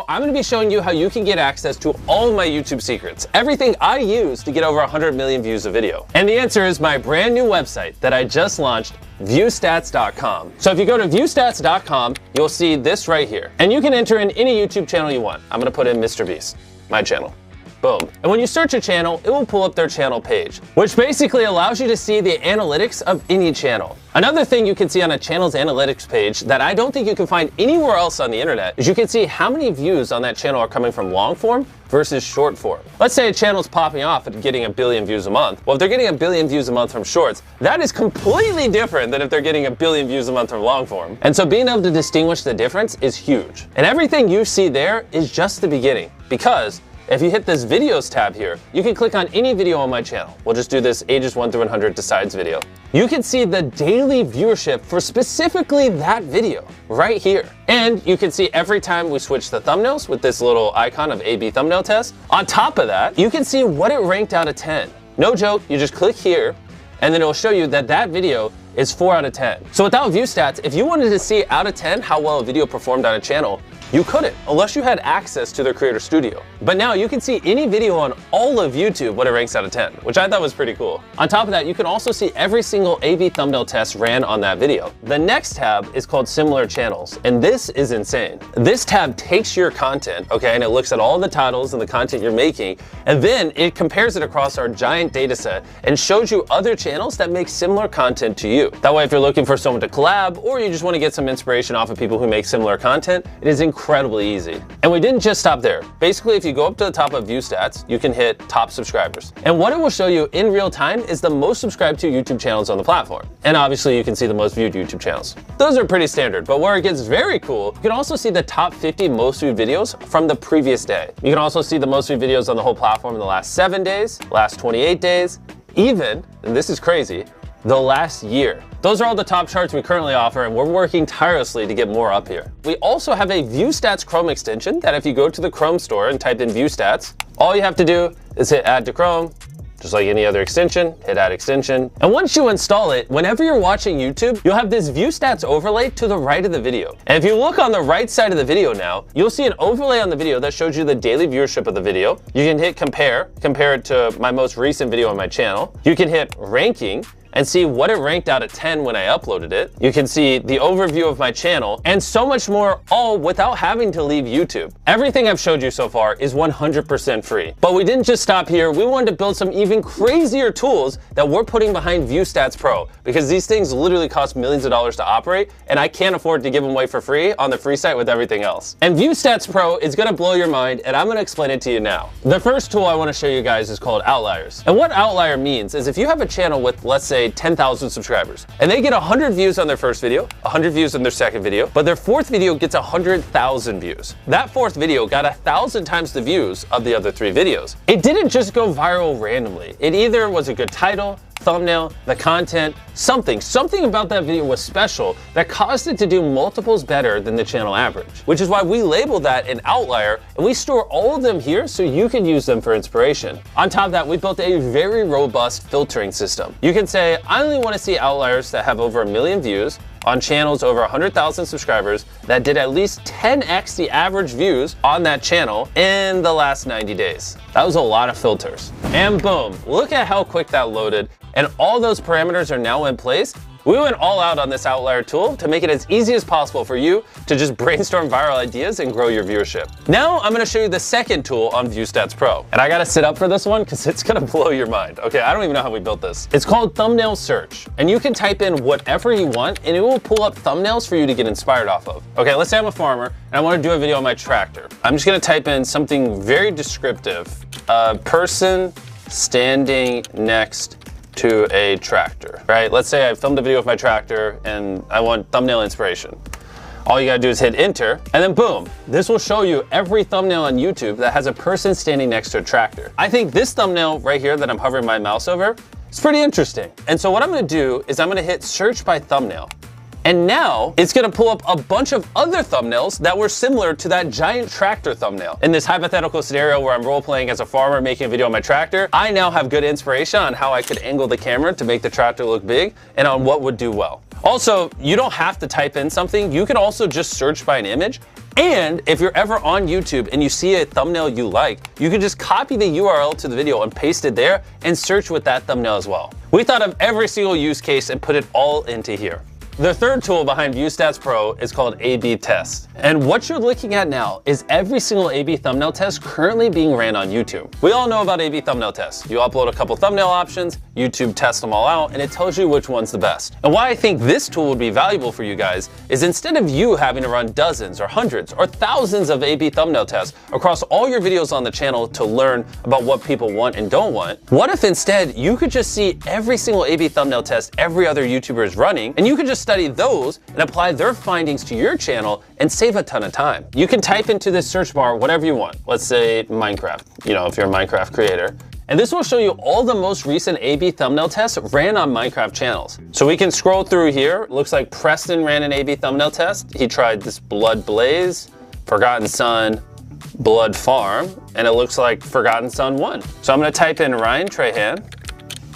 video, I'm gonna be showing you how you can get access to all of my YouTube secrets, everything I use to get over 100 million views a video. And the answer is my brand new website that I just launched, viewstats.com. So if you go to viewstats.com, you'll see this right here. And you can enter in any YouTube channel you want. I'm gonna put in Mr. Beast, my channel. Boom. And when you search a channel, it will pull up their channel page, which basically allows you to see the analytics of any channel. Another thing you can see on a channel's analytics page that I don't think you can find anywhere else on the internet is you can see how many views on that channel are coming from long form versus short form. Let's say a channel's popping off and getting 1 billion views a month. Well, if they're getting 1 billion views a month from shorts, that is completely different than if they're getting 1 billion views a month from long form. And so being able to distinguish the difference is huge. And everything you see there is just the beginning, because if you hit this videos tab here, you can click on any video on my channel. We'll just do this ages 1 through 100 decides video. You can see the daily viewership for specifically that video right here. And you can see every time we switch the thumbnails with this little icon of A/B thumbnail test. On top of that, you can see what it ranked out of 10. No joke, you just click here and then it'll show you that that video is 4 out of 10. So without view stats, if you wanted to see out of 10 how well a video performed on a channel, you couldn't, unless you had access to their Creator Studio. But now you can see any video on all of YouTube what it ranks out of 10, which I thought was pretty cool. On top of that, you can also see every single A/B thumbnail test ran on that video. The next tab is called Similar Channels, and this is insane. This tab takes your content, okay, and it looks at all the titles and the content you're making, and then it compares it across our giant data set and shows you other channels that make similar content to you. That way, if you're looking for someone to collab, or you just want to get some inspiration off of people who make similar content, it is incredibly easy. And we didn't just stop there. Basically, if you go up to the top of View Stats, you can hit top subscribers. And what it will show you in real time is the most subscribed to YouTube channels on the platform. And obviously you can see the most viewed YouTube channels. Those are pretty standard, but where it gets very cool, you can also see the top 50 most viewed videos from the previous day. You can also see the most viewed videos on the whole platform in the last 7 days, last 28 days, even, and this is crazy, the last year. Those are all the top charts we currently offer, and we're working tirelessly to get more up here. We also have a View Stats Chrome extension that if you go to the Chrome store and type in View Stats, all you have to do is hit Add to Chrome, just like any other extension, hit Add Extension. And once you install it, whenever you're watching YouTube, you'll have this View Stats overlay to the right of the video. And if you look on the right side of the video now, you'll see an overlay on the video that shows you the daily viewership of the video. You can hit compare it to my most recent video on my channel. You can hit ranking, and see what it ranked out of 10 when I uploaded it. You can see the overview of my channel and so much more, all without having to leave YouTube. Everything I've showed you so far is 100% free. But we didn't just stop here. We wanted to build some even crazier tools that we're putting behind View Stats Pro, because these things literally cost millions of dollars to operate, and I can't afford to give them away for free on the free site with everything else. And View Stats Pro is gonna blow your mind, and I'm gonna explain it to you now. The first tool I wanna show you guys is called Outliers. And what Outlier means is if you have a channel with, let's say, 10,000 subscribers, and they get 100 views on their first video, 100 views on their second video, but their fourth video gets 100,000 views. That fourth video got 1,000 times the views of the other 3 videos. It didn't just go viral randomly. It either was a good title, thumbnail, the content, something about that video was special that caused it to do multiples better than the channel average, which is why we label that an outlier, and we store all of them here so you can use them for inspiration. On top of that, we built a very robust filtering system. You can say, I only want to see outliers that have over 1 million views on channels over 100,000 subscribers that did at least 10x the average views on that channel in the last 90 days. That was a lot of filters. And boom, look at how quick that loaded. And all those parameters are now in place. We went all out on this Outlier tool to make it as easy as possible for you to just brainstorm viral ideas and grow your viewership. Now I'm gonna show you the second tool on View Stats Pro. And I gotta sit up for this one because it's gonna blow your mind. Okay, I don't even know how we built this. It's called Thumbnail Search. And you can type in whatever you want and it will pull up thumbnails for you to get inspired off of. Okay, let's say I'm a farmer and I wanna do a video on my tractor. I'm just gonna type in something very descriptive. A person standing next to a tractor, right? Let's say I filmed a video of my tractor and I want thumbnail inspiration. All you gotta do is hit enter, and then boom, this will show you every thumbnail on YouTube that has a person standing next to a tractor. I think this thumbnail right here that I'm hovering my mouse over is pretty interesting. And so what I'm gonna do is I'm gonna hit search by thumbnail. And now it's gonna pull up a bunch of other thumbnails that were similar to that giant tractor thumbnail. In this hypothetical scenario where I'm role-playing as a farmer making a video on my tractor, I now have good inspiration on how I could angle the camera to make the tractor look big and on what would do well. Also, you don't have to type in something. You can also just search by an image And if you're ever on YouTube and you see a thumbnail you like, you can just copy the URL to the video and paste it there and search with that thumbnail as well. We thought of every single use case and put it all into here. The third tool behind ViewStats Pro is called A/B Test. And what you're looking at now is every single A/B thumbnail test currently being ran on YouTube. We all know about A/B thumbnail tests. You upload a couple thumbnail options, YouTube tests them all out, and it tells you which one's the best. And why I think this tool would be valuable for you guys is instead of you having to run dozens or hundreds or thousands of A/B thumbnail tests across all your videos on the channel to learn about what people want and don't want, what if instead you could just see every single A/B thumbnail test every other YouTuber is running, and you could just study those and apply their findings to your channel and save a ton of time. You can type into this search bar whatever you want. Let's say Minecraft, if you're a Minecraft creator. And this will show you all the most recent A/B thumbnail tests ran on Minecraft channels. So we can scroll through here. Looks like Preston ran an A/B thumbnail test. He tried this Blood Blaze, Forgotten Son, Blood Farm, and it looks like Forgotten Son won. So I'm gonna type in Ryan Trahan.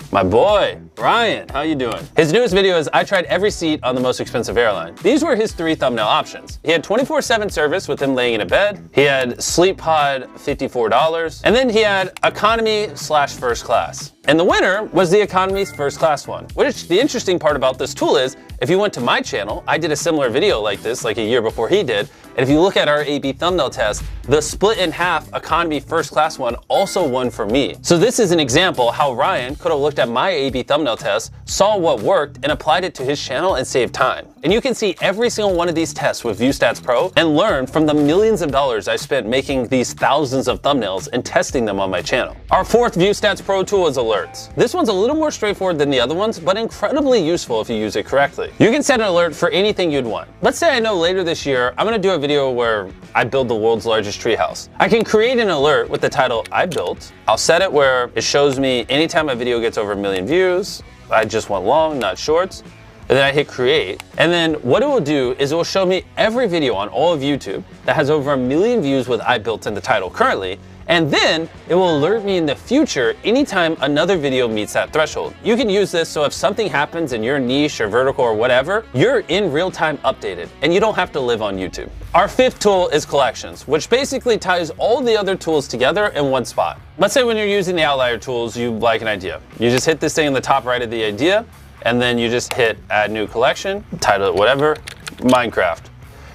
My boy, Ryan, how you doing? His newest video is I tried every seat on the most expensive airline. These were his 3 thumbnail options. He had 24/7 service with him laying in a bed. He had Sleep Pod, $54. And then he had economy/first class. And the winner was the economy's first class one. Which the interesting part about this tool is, if you went to my channel, I did a similar video like this like a year before he did. And if you look at our A/B thumbnail test, the split in half economy first class one also won for me. So this is an example how Ryan could have looked at my A/B thumbnail test, saw what worked, and applied it to his channel and saved time. And you can see every single one of these tests with ViewStats Pro and learn from the millions of dollars I spent making these thousands of thumbnails and testing them on my channel. Our fourth ViewStats Pro tool is alerts. This one's a little more straightforward than the other ones, but incredibly useful if you use it correctly. You can set an alert for anything you'd want. Let's say I know later this year, I'm gonna do a video where I build the world's largest treehouse. I can create an alert with the title I built. I'll set it where it shows me anytime a video gets over 1 million views. I just want long, not shorts. And then I hit create. And then what it will do is it will show me every video on all of YouTube that has over 1 million views with I built in the title currently. And then it will alert me in the future anytime another video meets that threshold. You can use this so if something happens in your niche or vertical or whatever, you're in real time updated and you don't have to live on YouTube. Our fifth tool is collections, which basically ties all the other tools together in one spot. Let's say when you're using the outlier tools, you like an idea. You just hit this thing in the top right of the idea, and then you just hit add new collection, title it whatever, Minecraft.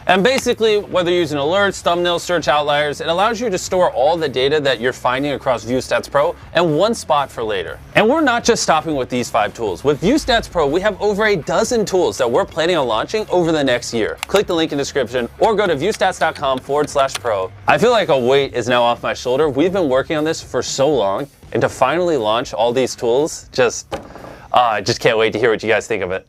And basically, whether you're using alerts, thumbnails, search outliers, it allows you to store all the data that you're finding across ViewStats Pro in one spot for later. And we're not just stopping with these 5 tools. With ViewStats Pro, we have over a dozen tools that we're planning on launching over the next year. Click the link in the description or go to viewstats.com/pro. I feel like a weight is now off my shoulder. We've been working on this for so long, and to finally launch all these tools, I just can't wait to hear what you guys think of it.